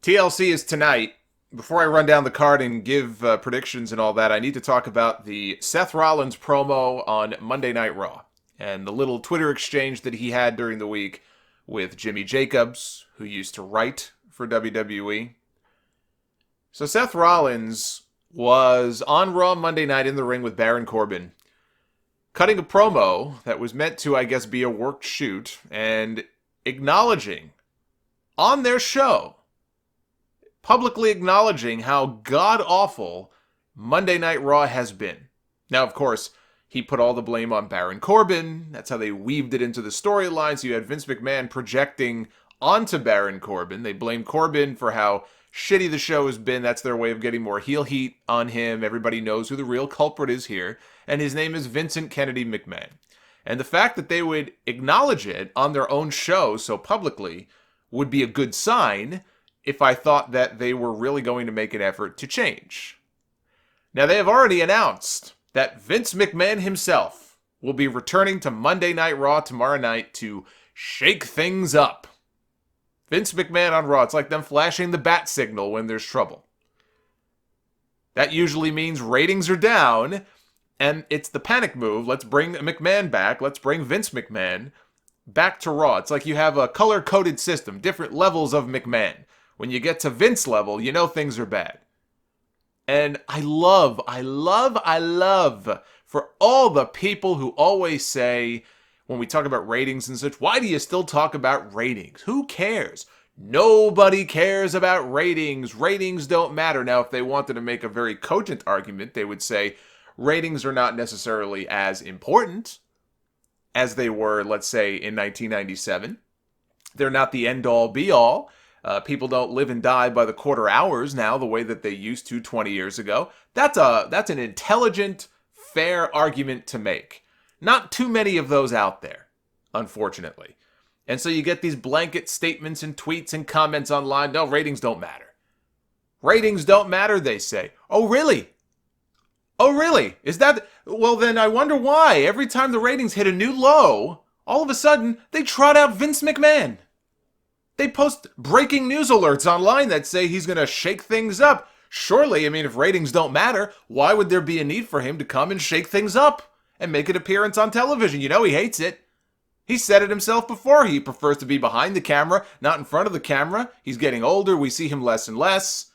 TLC is tonight. Before I run down the card and give predictions and all that, I need to talk about the Seth Rollins promo on Monday Night Raw and the little Twitter exchange that he had during the week with Jimmy Jacobs, who used to write for WWE. So Seth Rollins was on Raw Monday night in the ring with Baron Corbin, cutting a promo that was meant to, I guess, be a worked shoot, and acknowledging on their show, publicly acknowledging how god-awful Monday Night Raw has been. Now, of course, he put all the blame on Baron Corbin. That's how they weaved it into the storyline. So you had Vince McMahon projecting onto Baron Corbin. They blamed Corbin for how shitty the show has been. That's their way of getting more heel heat on him. Everybody knows who the real culprit is here. And his name is Vincent Kennedy McMahon. And the fact that they would acknowledge it on their own show so publicly would be a good sign if I thought that they were really going to make an effort to change. Now, they have already announced that Vince McMahon himself will be returning to Monday Night Raw tomorrow night to shake things up. Vince McMahon on Raw, it's like them flashing the bat signal when there's trouble. That usually means ratings are down, and it's the panic move. Let's bring McMahon back. Let's bring Vince McMahon back to Raw. It's like you have a color-coded system, different levels of McMahon. When you get to Vince level, you know things are bad. And I love for all the people who always say, when we talk about ratings and such, why do you still talk about ratings? Who cares? Nobody cares about ratings. Ratings don't matter. Now, if they wanted to make a very cogent argument, they would say ratings are not necessarily as important as they were, let's say, in 1997. They're not the end-all, be-all. People don't live and die by the quarter hours now the way that they used to 20 years ago. That's an intelligent, fair argument to make. Not too many of those out there, unfortunately. And so you get these blanket statements and tweets and comments online. No, ratings don't matter. Ratings don't matter, they say. Oh, really? Oh, really? Is that... Well, then I wonder why. Every time the ratings hit a new low, all of a sudden, they trot out Vince McMahon. They post breaking news alerts online that say he's going to shake things up. Surely, I mean, if ratings don't matter, why would there be a need for him to come and shake things up and make an appearance on television? You know he hates it. He said it himself before. He prefers to be behind the camera, not in front of the camera. He's getting older. We see him less and less.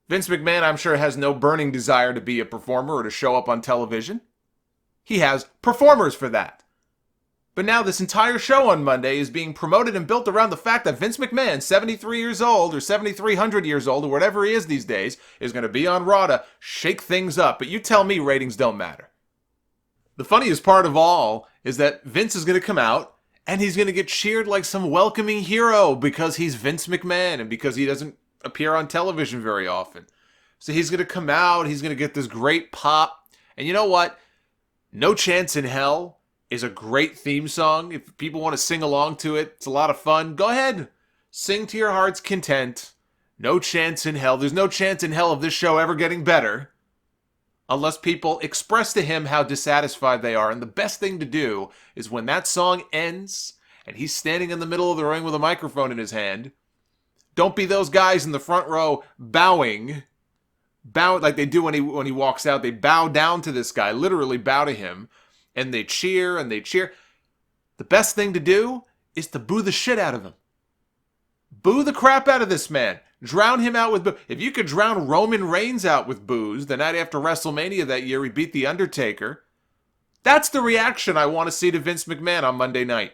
Vince McMahon, I'm sure, has no burning desire to be a performer or to show up on television. He has performers for that. But now this entire show on Monday is being promoted and built around the fact that Vince McMahon, 73 years old or 7,300 years old or whatever he is these days, is going to be on Raw to shake things up. But you tell me ratings don't matter. The funniest part of all is that Vince is going to come out and he's going to get cheered like some welcoming hero because he's Vince McMahon and because he doesn't appear on television very often. So he's going to come out, he's going to get this great pop. And you know what? No Chance in Hell is a great theme song. If people want to sing along to it, it's a lot of fun. Go ahead. Sing to your heart's content. No chance in hell. There's no chance in hell of this show ever getting better unless people express to him how dissatisfied they are. And the best thing to do is when that song ends and he's standing in the middle of the ring with a microphone in his hand, don't be those guys in the front row bowing like they do when he walks out. They bow down to this guy, literally bow to him. And they cheer and they cheer. The best thing to do is to boo the shit out of him. Boo the crap out of this man. Drown him out with boo. If you could drown Roman Reigns out with boos the night after WrestleMania that year, he beat The Undertaker. That's the reaction I want to see to Vince McMahon on Monday night.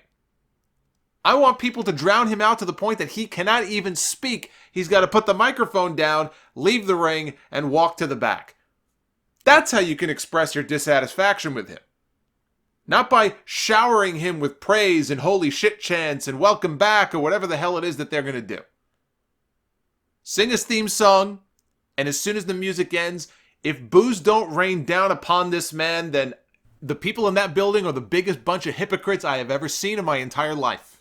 I want people to drown him out to the point that he cannot even speak. He's got to put the microphone down, leave the ring, and walk to the back. That's how you can express your dissatisfaction with him. Not by showering him with praise and holy shit chants and welcome back or whatever the hell it is that they're going to do. Sing his theme song, and as soon as the music ends, if boos don't rain down upon this man, then the people in that building are the biggest bunch of hypocrites I have ever seen in my entire life.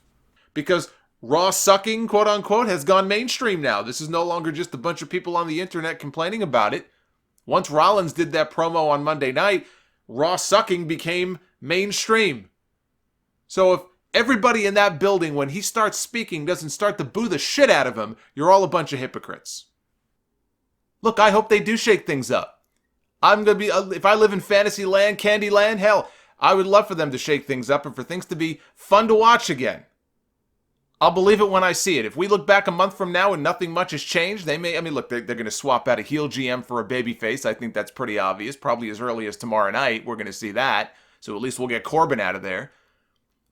Because Raw sucking, quote unquote, has gone mainstream now. This is no longer just a bunch of people on the internet complaining about it. Once Rollins did that promo on Monday night, Raw sucking became mainstream. So if everybody in that building, when he starts speaking, doesn't start to boo the shit out of him, you're all a bunch of hypocrites. Look, I hope they do shake things up. I'm going to be, if I live in fantasy land, candy land, hell, I would love for them to shake things up and for things to be fun to watch again. I'll believe it when I see it. If we look back a month from now and nothing much has changed, they're going to swap out a heel GM for a babyface. I think that's pretty obvious. Probably as early as tomorrow night, we're going to see that. So at least we'll get Corbin out of there.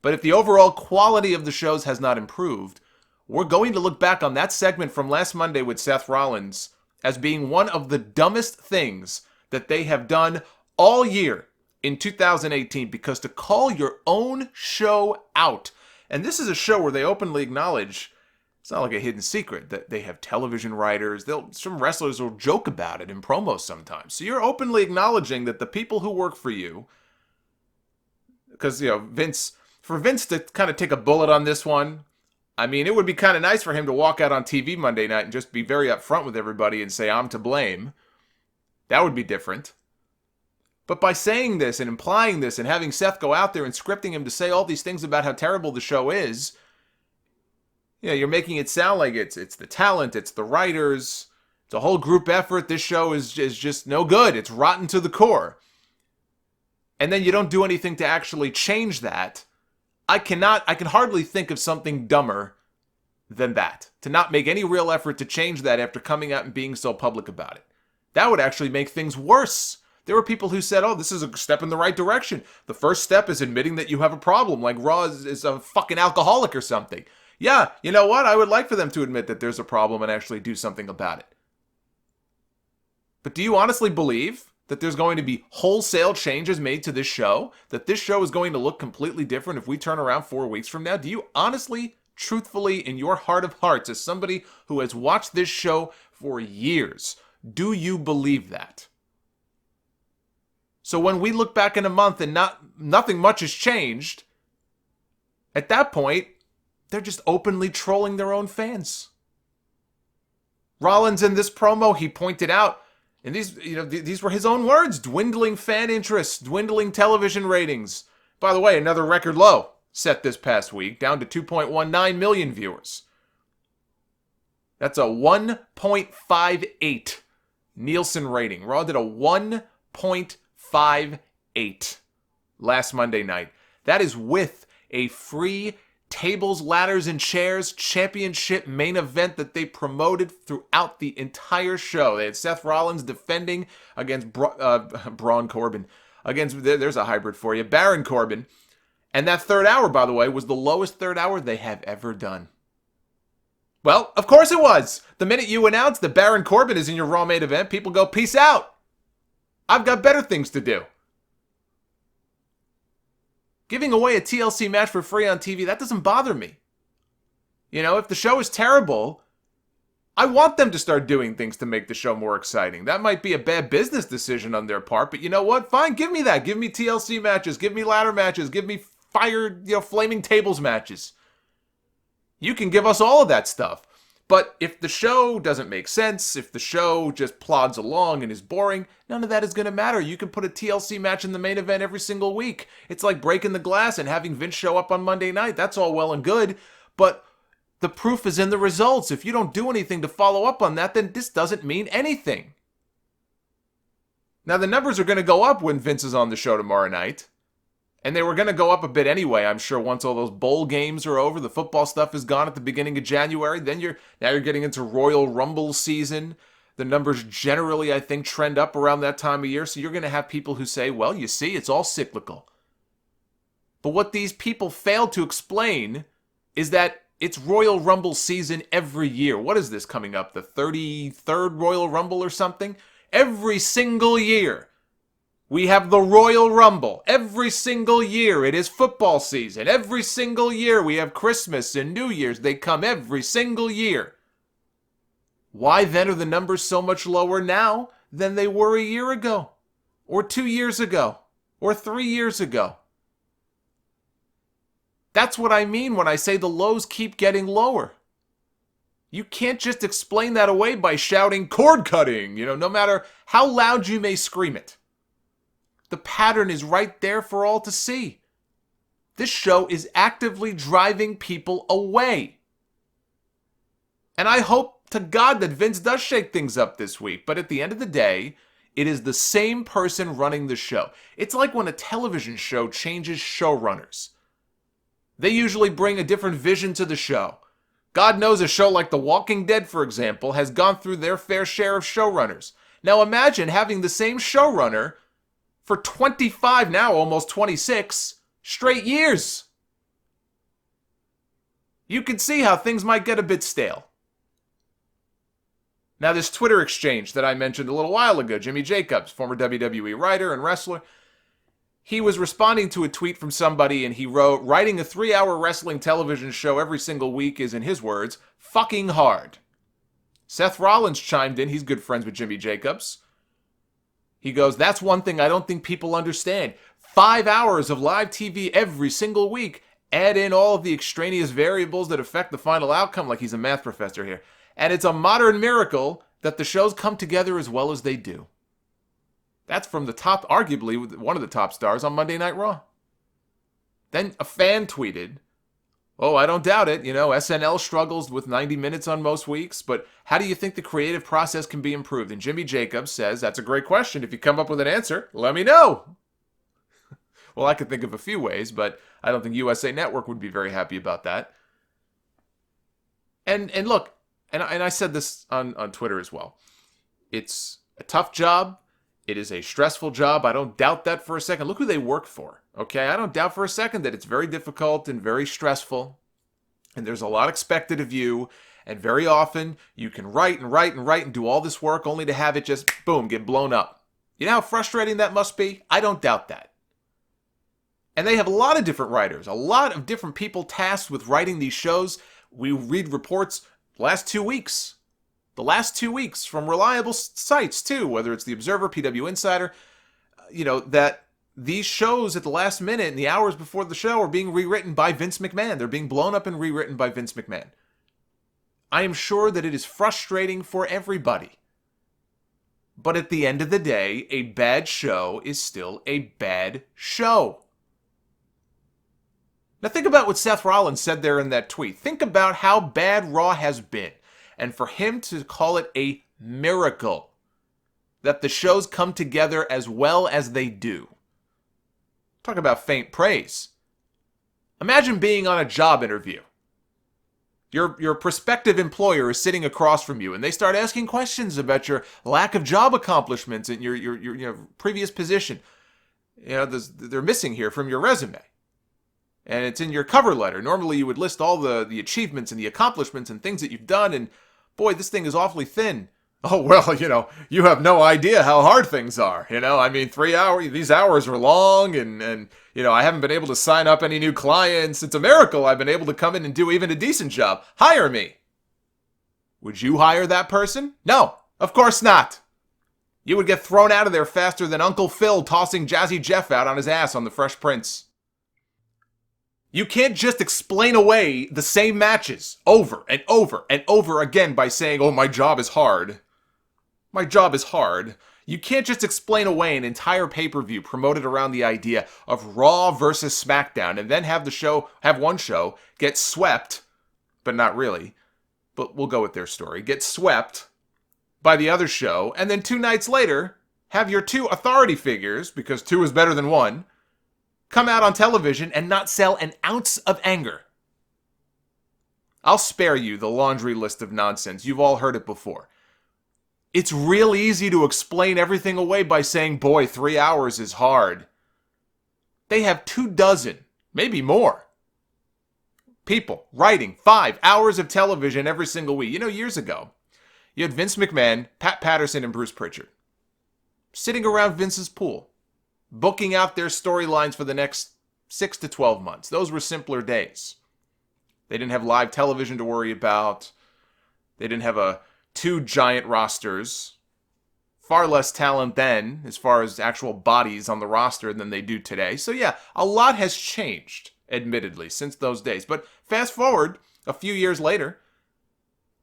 But if the overall quality of the shows has not improved, we're going to look back on that segment from last Monday with Seth Rollins as being one of the dumbest things that they have done all year in 2018, because to call your own show out, and this is a show where they openly acknowledge, it's not like a hidden secret, that they have television writers, some wrestlers will joke about it in promos sometimes. So you're openly acknowledging that the people who work for you, because, for Vince to kind of take a bullet on this one, I mean, it would be kind of nice for him to walk out on TV Monday night and just be very upfront with everybody and say, I'm to blame. That would be different. But by saying this and implying this and having Seth go out there and scripting him to say all these things about how terrible the show is, you're making it sound like it's the talent, it's the writers, it's a whole group effort. This show is just no good. It's rotten to the core. And then you don't do anything to actually change that. I can hardly think of something dumber than that. To not make any real effort to change that after coming out and being so public about it. That would actually make things worse. There were people who said, this is a step in the right direction. The first step is admitting that you have a problem, like Raw is a fucking alcoholic or something. Yeah, you know what? I would like for them to admit that there's a problem and actually do something about it. But do you honestly believe that there's going to be wholesale changes made to this show? That this show is going to look completely different if we turn around 4 weeks from now? Do you honestly, truthfully, in your heart of hearts, as somebody who has watched this show for years, do you believe that? So when we look back in a month and nothing much has changed, at that point, they're just openly trolling their own fans. Rollins in this promo, he pointed out, and these were his own words, dwindling fan interest, dwindling television ratings. By the way, another record low set this past week, down to 2.19 million viewers. That's a 1.58 Nielsen rating. Raw did a 1.58 last Monday night. That is with a free tables, ladders, and chairs championship main event that they promoted throughout the entire show. They had Seth Rollins defending against Braun Corbin. There's a hybrid for you, Baron Corbin. And that third hour, by the way, was the lowest third hour they have ever done. Well, of course it was. The minute you announce that Baron Corbin is in your Raw main event, people go, peace out. I've got better things to do. Giving away a TLC match for free on TV, that doesn't bother me. If the show is terrible, I want them to start doing things to make the show more exciting. That might be a bad business decision on their part, but you know what? Fine, give me that. Give me TLC matches, give me ladder matches, give me flaming tables matches. You can give us all of that stuff. But if the show doesn't make sense, if the show just plods along and is boring, none of that is going to matter. You can put a TLC match in the main event every single week. It's like breaking the glass and having Vince show up on Monday night. That's all well and good. But the proof is in the results. If you don't do anything to follow up on that, then this doesn't mean anything. Now, the numbers are going to go up when Vince is on the show tomorrow night. And they were going to go up a bit anyway, I'm sure, once all those bowl games are over. The football stuff is gone at the beginning of January. Then you're getting into Royal Rumble season. The numbers generally, I think, trend up around that time of year. So you're going to have people who say, well, you see, it's all cyclical. But what these people fail to explain is that it's Royal Rumble season every year. What is this coming up? The 33rd Royal Rumble or something? Every single year. We have the Royal Rumble. Every single year it is football season. Every single year we have Christmas and New Year's. They come every single year. Why then are the numbers so much lower now than they were a year ago? Or 2 years ago? Or 3 years ago? That's what I mean when I say the lows keep getting lower. You can't just explain that away by shouting cord cutting, no matter how loud you may scream it. The pattern is right there for all to see. This show is actively driving people away. And I hope to God that Vince does shake things up this week. But at the end of the day, it is the same person running the show. It's like when a television show changes showrunners. They usually bring a different vision to the show. God knows a show like The Walking Dead, for example, has gone through their fair share of showrunners. Now imagine having the same showrunner for 25, now almost 26, straight years. You can see how things might get a bit stale. Now this Twitter exchange that I mentioned a little while ago, Jimmy Jacobs, former WWE writer and wrestler, he was responding to a tweet from somebody and he wrote, writing a 3-hour wrestling television show every single week is, in his words, fucking hard. Seth Rollins chimed in. He's good friends with Jimmy Jacobs. He goes, that's one thing I don't think people understand. 5 hours of live TV every single week. Add in all of the extraneous variables that affect the final outcome, like he's a math professor here. And it's a modern miracle that the shows come together as well as they do. That's from the top, arguably one of the top stars on Monday Night Raw. Then a fan tweeted, oh, I don't doubt it. You know, SNL struggles with 90 minutes on most weeks, but how do you think the creative process can be improved? And Jimmy Jacobs says, that's a great question. If you come up with an answer, let me know. Well, I could think of a few ways, but I don't think USA Network would be very happy about that. And look, and I said this on Twitter as well. It's a tough job. It is a stressful job. I don't doubt that for a second. Look who they work for, okay? I don't doubt for a second that it's very difficult and very stressful, and there's a lot expected of you, and very often you can write and do all this work only to have it just, boom, get blown up. You know how frustrating that must be? I don't doubt that. And they have a lot of different writers, a lot of different people tasked with writing these shows. We read reports the last 2 weeks from reliable sites too, whether it's The Observer, PW Insider, that these shows at the last minute and the hours before the show are being rewritten by Vince McMahon. They're being blown up and rewritten by Vince McMahon. I am sure that it is frustrating for everybody. But at the end of the day, a bad show is still a bad show. Now think about what Seth Rollins said there in that tweet. Think about how bad Raw has been. And for him to call it a miracle that the shows come together as well as they do. Talk about faint praise. Imagine being on a job interview. Your prospective employer is sitting across from you and they start asking questions about your lack of job accomplishments in your previous position. They're missing here from your resume. And it's in your cover letter. Normally you would list all the achievements and the accomplishments and things that you've done, and boy, this thing is awfully thin. Oh, well, you have no idea how hard things are. 3 hours, these hours are long, and I haven't been able to sign up any new clients. It's a miracle I've been able to come in and do even a decent job. Hire me. Would you hire that person? No, of course not. You would get thrown out of there faster than Uncle Phil tossing Jazzy Jeff out on his ass on The Fresh Prince. You can't just explain away the same matches over and over and over again by saying, oh, my job is hard. My job is hard. You can't just explain away an entire pay-per-view promoted around the idea of Raw versus SmackDown and then have one show get swept, but not really, but we'll go with their story, get swept by the other show, and then 2 nights later have your 2 authority figures, because 2 is better than 1, come out on television and not sell an ounce of anger. I'll spare you the laundry list of nonsense. You've all heard it before. It's real easy to explain everything away by saying, boy, 3 hours is hard. They have 24, maybe more, people writing 5 hours of television every single week. Years ago, you had Vince McMahon, Pat Patterson, and Bruce Pritchard sitting around Vince's pool, booking out their storylines for the next 6 to 12 months. Those were simpler days. They didn't have live television to worry about. They didn't have 2 giant rosters. Far less talent then, as far as actual bodies on the roster, than they do today. So yeah, a lot has changed, admittedly, since those days. But fast forward a few years later,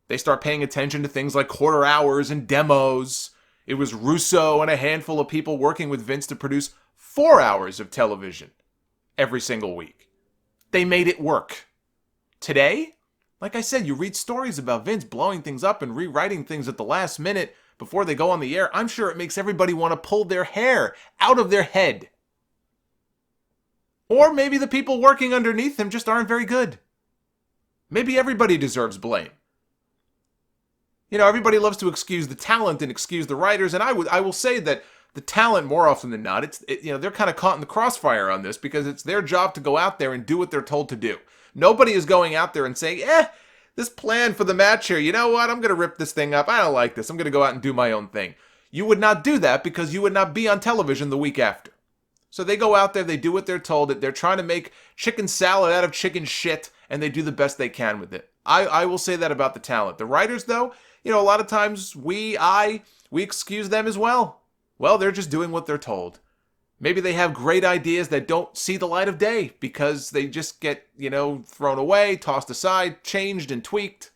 they start paying attention to things like quarter hours and demos. It was Russo and a handful of people working with Vince to produce 4 hours of television every single week. they made it work. Today, like I said, you read stories about Vince blowing things up and rewriting things at the last minute before they go on the air. I'm sure it makes everybody want to pull their hair out of their head. Or maybe the people working underneath him just aren't very good. Maybe everybody deserves blame. You know, everybody loves to excuse the talent and excuse the writers, and I will say that the talent, more often than not, they're kind of caught in the crossfire on this because it's their job to go out there and do what they're told to do. Nobody is going out there and saying, this plan for the match here, you know what, I'm going to rip this thing up. I don't like this. I'm going to go out and do my own thing. You would not do that because you would not be on television the week after. So they go out there, they do what they're told. They're trying to make chicken salad out of chicken shit, and they do the best they can with it. I will say that about the talent. The writers, though, a lot of times we excuse them as well. Well, they're just doing what they're told. Maybe they have great ideas that don't see the light of day because they just get, thrown away, tossed aside, changed and tweaked.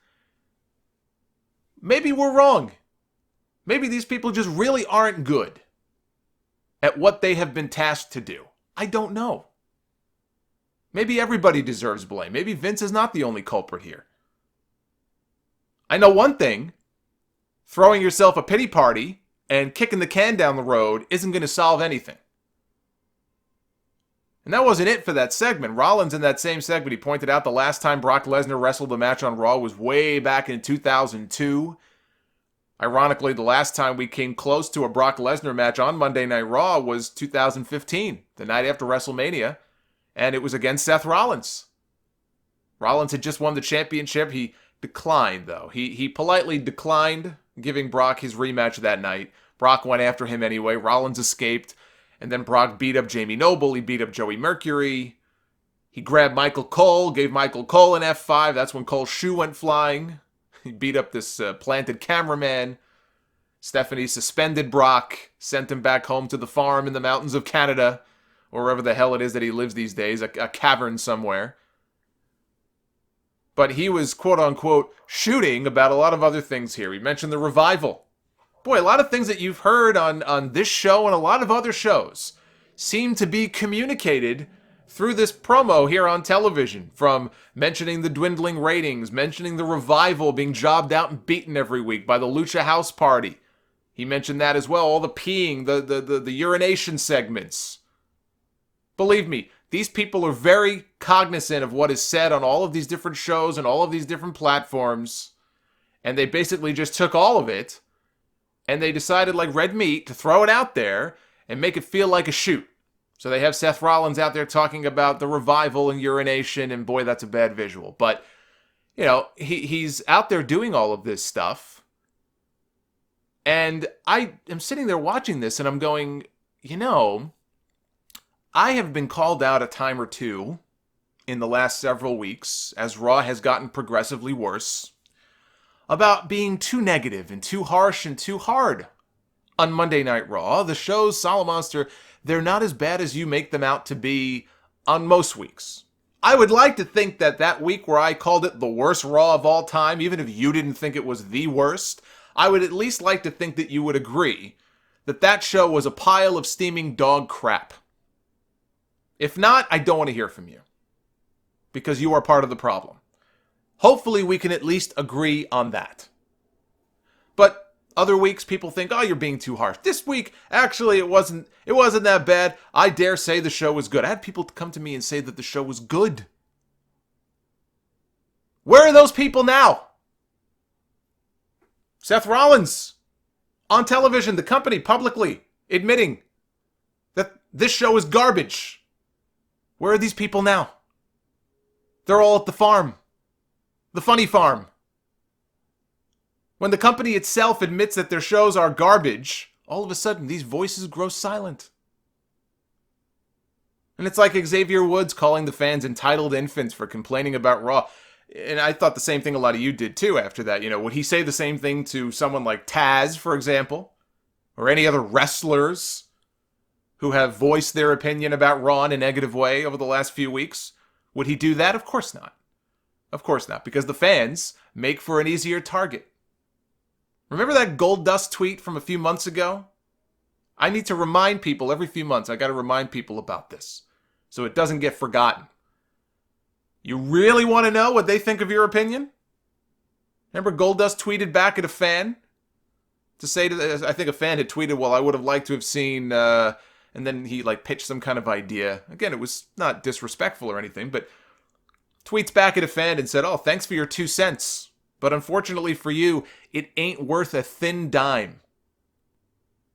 Maybe we're wrong. Maybe these people just really aren't good at what they have been tasked to do. I don't know. Maybe everybody deserves blame. Maybe Vince is not the only culprit here. I know one thing. Throwing yourself a pity party and kicking the can down the road isn't going to solve anything. And that wasn't it for that segment. Rollins, in that same segment, he pointed out the last time Brock Lesnar wrestled a match on Raw was way back in 2002. Ironically, the last time we came close to a Brock Lesnar match on Monday Night Raw was 2015, the night after WrestleMania, and it was against Seth Rollins. Rollins had just won the championship. He declined, though. He politely declined giving Brock his rematch that night. Brock went after him anyway. Rollins escaped. And then Brock beat up Jamie Noble. He beat up Joey Mercury. He grabbed Michael Cole, gave Michael Cole an F5. That's when Cole's shoe went flying. He beat up this planted cameraman. Stephanie suspended Brock, sent him back home to the farm in the mountains of Canada, or wherever the hell it is that he lives these days, a cavern somewhere. But he was, quote-unquote, shooting about a lot of other things here. He mentioned the revival. Boy, a lot of things that you've heard on this show and a lot of other shows seem to be communicated through this promo here on television. From mentioning the dwindling ratings, mentioning the revival being jobbed out and beaten every week by the Lucha House Party. He mentioned that as well, all the peeing, the urination segments. Believe me, these people are very cognizant of what is said on all of these different shows and all of these different platforms. And they basically just took all of it and they decided, like red meat, to throw it out there and make it feel like a shoot. So they have Seth Rollins out there talking about the revival and urination, and boy, that's a bad visual. But, he's out there doing all of this stuff. And I am sitting there watching this and I'm going, I have been called out a time or two in the last several weeks, as Raw has gotten progressively worse, about being too negative and too harsh and too hard on Monday Night Raw. The shows, Solomonster, they're not as bad as you make them out to be on most weeks. I would like to think that week where I called it the worst Raw of all time, even if you didn't think it was the worst, I would at least like to think that you would agree that show was a pile of steaming dog crap. If not, I don't want to hear from you, because you are part of the problem. Hopefully we can at least agree on that. But other weeks people think, oh, you're being too harsh. This week, actually, it wasn't that bad. I dare say the show was good. I had people come to me and say that the show was good. Where are those people now? Seth Rollins, on television, the company publicly admitting that this show is garbage. Where are these people now? They're all at the farm. The funny farm. When the company itself admits that their shows are garbage, all of a sudden these voices grow silent. And it's like Xavier Woods calling the fans entitled infants for complaining about Raw. And I thought the same thing a lot of you did too after that. Would he say the same thing to someone like Taz, for example? Or any other wrestlers who have voiced their opinion about Raw in a negative way over the last few weeks? Would he do that? Of course not. Of course not, because the fans make for an easier target. Remember that Gold Dust tweet from a few months ago? I need to remind people every few months. I got to remind people about this so it doesn't get forgotten. You really want to know what they think of your opinion? Remember Goldust tweeted back at a fan to say to I think a fan had tweeted, well, I would have liked to have seen, and then he like pitched some kind of idea. Again, it was not disrespectful or anything, but tweets back at a fan and said, oh, thanks for your 2 cents. But unfortunately for you, it ain't worth a thin dime.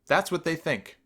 That's what they think.